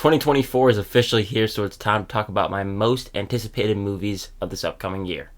2024 is officially here, so it's time to talk about my most anticipated movies of this upcoming year.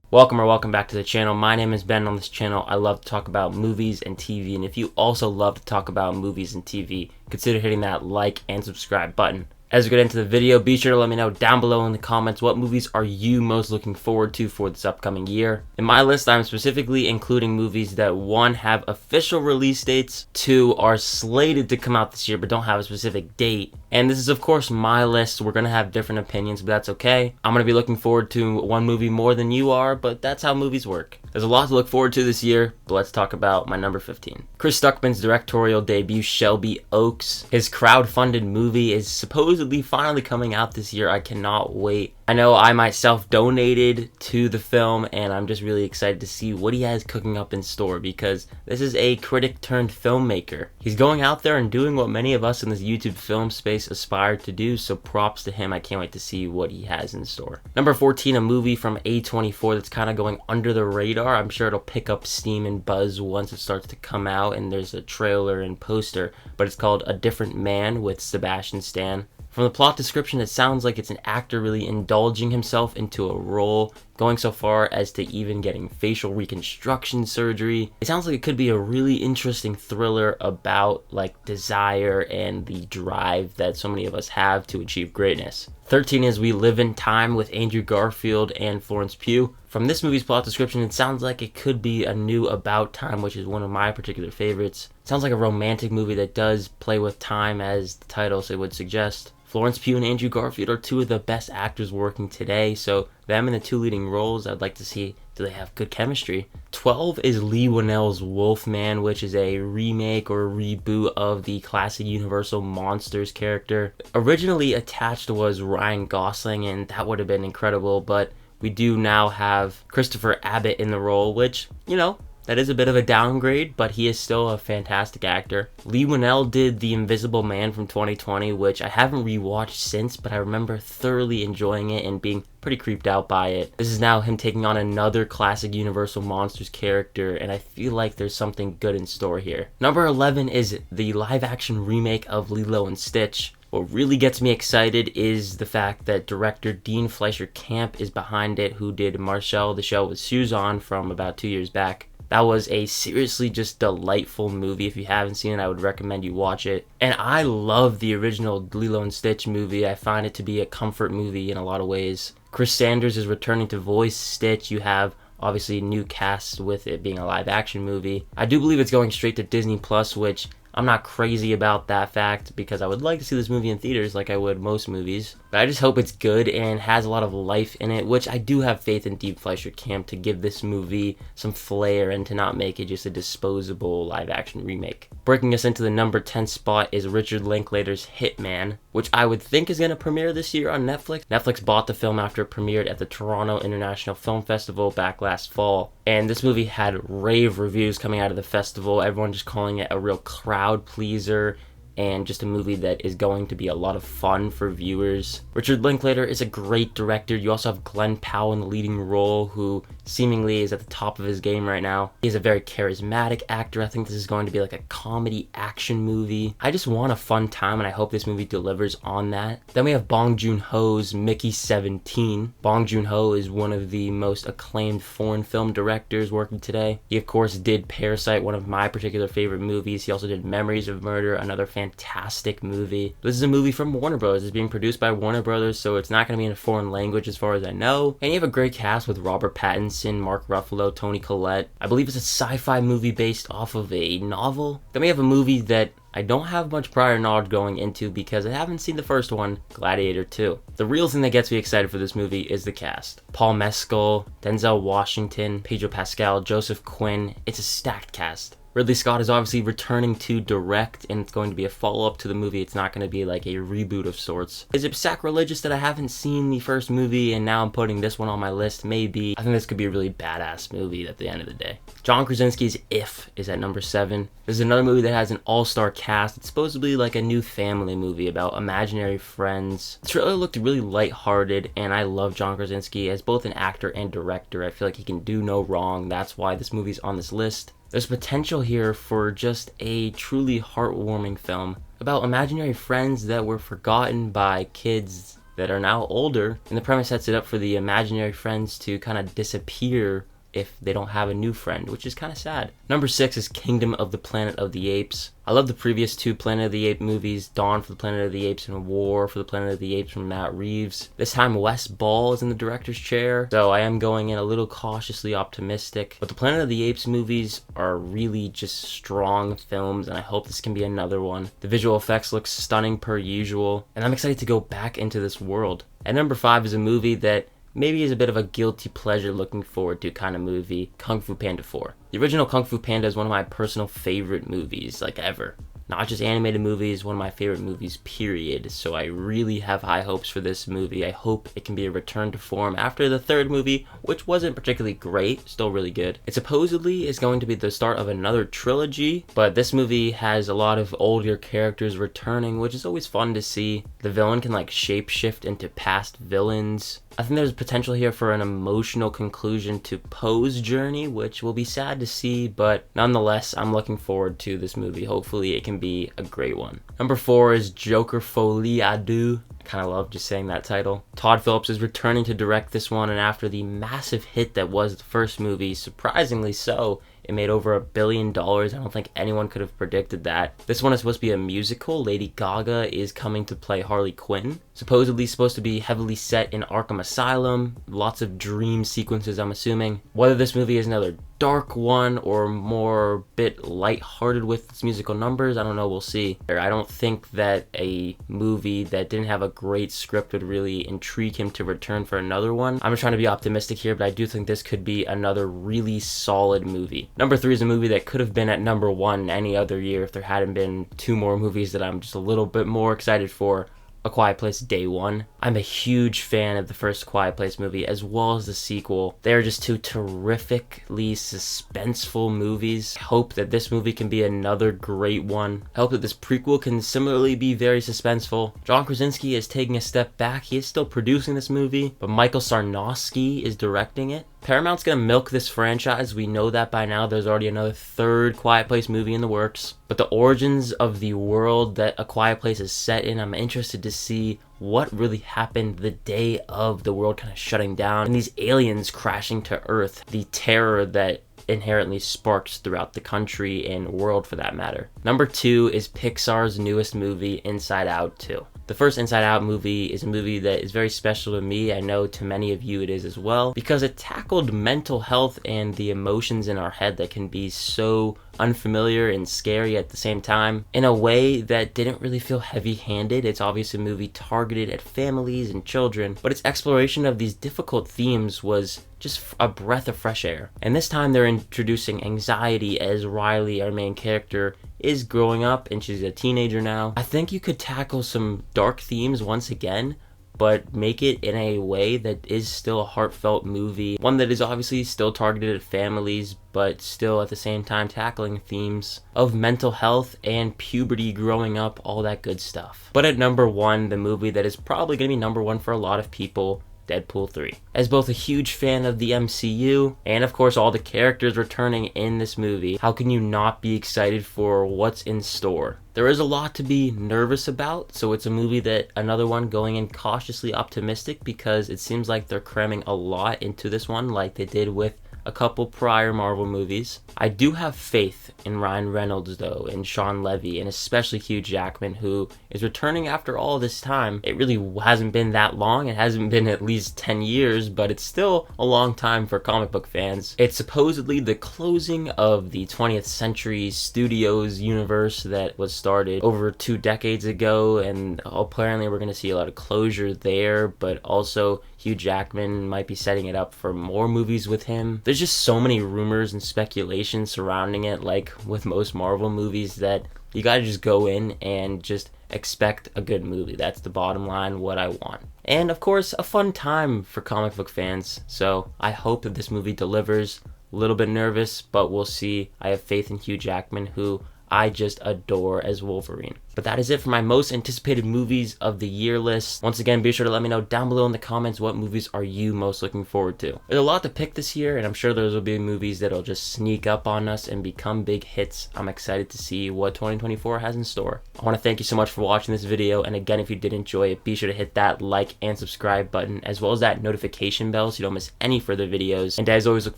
Welcome back to the channel. My name is Ben. On this channel, I love to talk about movies and TV, and if you also love to talk about movies and TV, consider hitting that like and subscribe button. As we get into the video, be sure to let me know down below in the comments what movies are you most looking forward to for this upcoming year. In my list, I'm specifically including movies that 1. Have official release dates, 2. Are slated to come out this year but don't have a specific date. And this is of course my list, so we're going to have different opinions, but that's okay. I'm going to be looking forward to one movie more than you are, but that's how movies work. There's a lot to look forward to this year, but let's talk about my number 15. Chris Stuckman's directorial debut, Shelby Oaks. His crowd-funded movie is supposedly finally coming out this year. I cannot wait. I know I myself donated to the film, and I'm just really excited to see what he has cooking up in store, because this is a critic turned filmmaker. He's going out there and doing what many of us in this YouTube film space aspire to do, so props to him. I can't wait to see what he has in store. Number 14, a movie from A24 that's kind of going under the radar. I'm sure it'll pick up steam and buzz once it starts to come out and there's a trailer and poster, but it's called A Different Man with Sebastian Stan. From the plot description, it sounds like it's an actor really indulging himself into a role, going so far as to even getting facial reconstruction surgery. It sounds like it could be a really interesting thriller about like desire and the drive that so many of us have to achieve greatness. 13 is We Live in Time with Andrew Garfield and Florence Pugh. From this movie's plot description, it sounds like it could be a new About Time, which is one of my particular favorites. It sounds like a romantic movie that does play with time, as the title would suggest. Florence Pugh and Andrew Garfield are two of the best actors working today, so them in the two leading roles, I'd like to see, do they have good chemistry? 12 is Leigh Whannell's Wolfman, which is a remake or reboot of the classic Universal Monsters character. Originally attached was Ryan Gosling, and that would have been incredible, but we do now have Christopher Abbott in the role, which, you know, that is a bit of a downgrade, but he is still a fantastic actor. Leigh Whannell did The Invisible Man from 2020, which I haven't rewatched since, but I remember thoroughly enjoying it and being pretty creeped out by it. This is now him taking on another classic Universal Monsters character, and I feel like there's something good in store here. Number 11 is the live-action remake of Lilo and Stitch. What really gets me excited is the fact that director Dean Fleischer Camp is behind it, who did Marcel the Shell with Shoes On from about 2 years back. That was a seriously just delightful movie. If you haven't seen it, I would recommend you watch it. And I love the original Lilo and Stitch movie. I find it to be a comfort movie in a lot of ways. Chris Sanders is returning to voice Stitch. You have obviously new cast with it being a live action movie. I do believe it's going straight to Disney Plus, which I'm not crazy about that fact, because I would like to see this movie in theaters like I would most movies. But I just hope it's good and has a lot of life in it, which I do have faith in Dean Fleischer Camp to give this movie some flair and to not make it just a disposable live action remake. Breaking us into the number 10 spot is Richard Linklater's Hitman, which I would think is going to premiere this year on Netflix. Netflix bought the film after it premiered at the Toronto International Film Festival back last fall. And this movie had rave reviews coming out of the festival, everyone just calling it a real crowd pleaser and just a movie that is going to be a lot of fun for viewers. Richard Linklater is a great director. You also have Glenn Powell in the leading role, who seemingly is at the top of his game right now. He's a very charismatic actor. I think this is going to be like a comedy action movie. I just want a fun time, and I hope this movie delivers on that. Then we have Bong Joon-ho's Mickey 17. Bong Joon-ho is one of the most acclaimed foreign film directors working today. He of course did Parasite, one of my particular favorite movies. He also did Memories of Murder, another fantastic movie. This is a movie from Warner Bros. It's being produced by Warner Brothers, so it's not going to be in a foreign language as far as I know. And you have a great cast with Robert Pattinson, Mark Ruffalo, Toni Collette. I believe it's a sci-fi movie based off of a novel. Then we have a movie that I don't have much prior knowledge going into because I haven't seen the first one, Gladiator 2. The real thing that gets me excited for this movie is the cast. Paul Mescal, Denzel Washington, Pedro Pascal, Joseph Quinn. It's a stacked cast. Ridley Scott is obviously returning to direct, and it's going to be a follow-up to the movie. It's not going to be like a reboot of sorts. Is it sacrilegious that I haven't seen the first movie and now I'm putting this one on my list? Maybe. I think this could be a really badass movie at the end of the day. John Krasinski's If is at number 7. This is another movie that has an all-star cast. It's supposedly like a new family movie about imaginary friends. The trailer looked really lighthearted, and I love John Krasinski as both an actor and director. I feel like he can do no wrong. That's why this movie's on this list. There's potential here for just a truly heartwarming film about imaginary friends that were forgotten by kids that are now older, and the premise sets it up for the imaginary friends to kind of disappear if they don't have a new friend, which is kind of sad. Number 6 is Kingdom of the Planet of the Apes. I love the previous 2 Planet of the Apes movies, Dawn for the Planet of the Apes and War for the Planet of the Apes from Matt Reeves. This time Wes Ball is in the director's chair, so I am going in a little cautiously optimistic. But the Planet of the Apes movies are really just strong films, and I hope this can be another one. The visual effects look stunning per usual, and I'm excited to go back into this world. And number 5 is a movie that maybe is a bit of a guilty pleasure looking forward to kind of movie, Kung Fu Panda 4. The original Kung Fu Panda is one of my personal favorite movies, like ever. Not just animated movies, one of my favorite movies, period. So I really have high hopes for this movie. I hope it can be a return to form after the 3rd movie, which wasn't particularly great, still really good. It supposedly is going to be the start of another trilogy, but this movie has a lot of older characters returning, which is always fun to see. The villain can like shapeshift into past villains. I think there's potential here for an emotional conclusion to Poe's journey, which will be sad to see, but nonetheless, I'm looking forward to this movie. Hopefully it can be a great one. Number 4 is Joker Folie à Deux. I kind of love just saying that title. Todd Phillips is returning to direct this one, and after the massive hit that was the first movie, surprisingly so, it made over $1 billion. I don't think anyone could have predicted that. This one is supposed to be a musical. Lady Gaga is coming to play Harley Quinn. Supposedly supposed to be heavily set in Arkham Asylum. Lots of dream sequences, I'm assuming. Whether this movie is another dark one or more bit lighthearted with its musical numbers, I don't know, we'll see. I don't think that a movie that didn't have a great script would really intrigue him to return for another one. I'm just trying to be optimistic here, but I do think this could be another really solid movie. Number 3 is a movie that could have been at number 1 any other year if there hadn't been 2 more movies that I'm just a little bit more excited for. A Quiet Place Day One. I'm a huge fan of the first Quiet Place movie as well as the sequel. They are just 2 terrifically suspenseful movies. I hope that this movie can be another great one. I hope that this prequel can similarly be very suspenseful. John Krasinski is taking a step back. He is still producing this movie, but Michael Sarnowski is directing it. Paramount's gonna milk this franchise. We know that by now. There's already another 3rd Quiet Place movie in the works. But the origins of the world that A Quiet Place is set in, I'm interested to see what really happened the day of the world kind of shutting down and these aliens crashing to Earth. The terror that inherently sparks throughout the country and world for that matter. Number 2 is Pixar's newest movie, Inside Out 2. The first Inside Out movie is a movie that is very special to me. I know to many of you it is as well, because it tackled mental health and the emotions in our head that can be so unfamiliar and scary at the same time in a way that didn't really feel heavy-handed. It's obviously a movie targeted at families and children, but its exploration of these difficult themes was just a breath of fresh air. And this time they're introducing anxiety as Riley, our main character, is growing up and she's a teenager now. I think you could tackle some dark themes once again, but make it in a way that is still a heartfelt movie. One that is obviously still targeted at families, but still at the same time tackling themes of mental health and puberty, growing up, all that good stuff. But at number 1, the movie that is probably going to be number 1 for a lot of people, Deadpool 3. As both a huge fan of the MCU and of course all the characters returning in this movie, how can you not be excited for what's in store? There is a lot to be nervous about, so it's a movie that another one going in cautiously optimistic because it seems like they're cramming a lot into this one like they did with a couple prior Marvel movies. I do have faith in Ryan Reynolds though, and Sean Levy, and especially Hugh Jackman, who is returning after all this time. It really hasn't been that long. It hasn't been at least 10 years, but it's still a long time for comic book fans. It's supposedly the closing of the 20th Century Studios universe that was started over 2 decades ago, and apparently we're going to see a lot of closure there, but also Hugh Jackman might be setting it up for more movies with him. There's just so many rumors and speculation surrounding it, like with most Marvel movies, that you gotta just go in and just expect a good movie. That's the bottom line, what I want. And of course, a fun time for comic book fans. So I hope that this movie delivers. A little bit nervous, but we'll see. I have faith in Hugh Jackman, who I just adore as Wolverine. But that is it for my most anticipated movies of the year list. Once again, be sure to let me know down below in the comments what movies are you most looking forward to. There's a lot to pick this year, and I'm sure there will be movies that'll just sneak up on us and become big hits. I'm excited to see what 2024 has in store. I want to thank you so much for watching this video, and again, if you did enjoy it, be sure to hit that like and subscribe button, as well as that notification bell so you don't miss any further videos. And as always, look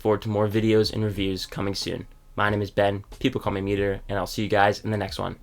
forward to more videos and reviews coming soon. My name is Ben, people call me Meter, and I'll see you guys in the next one.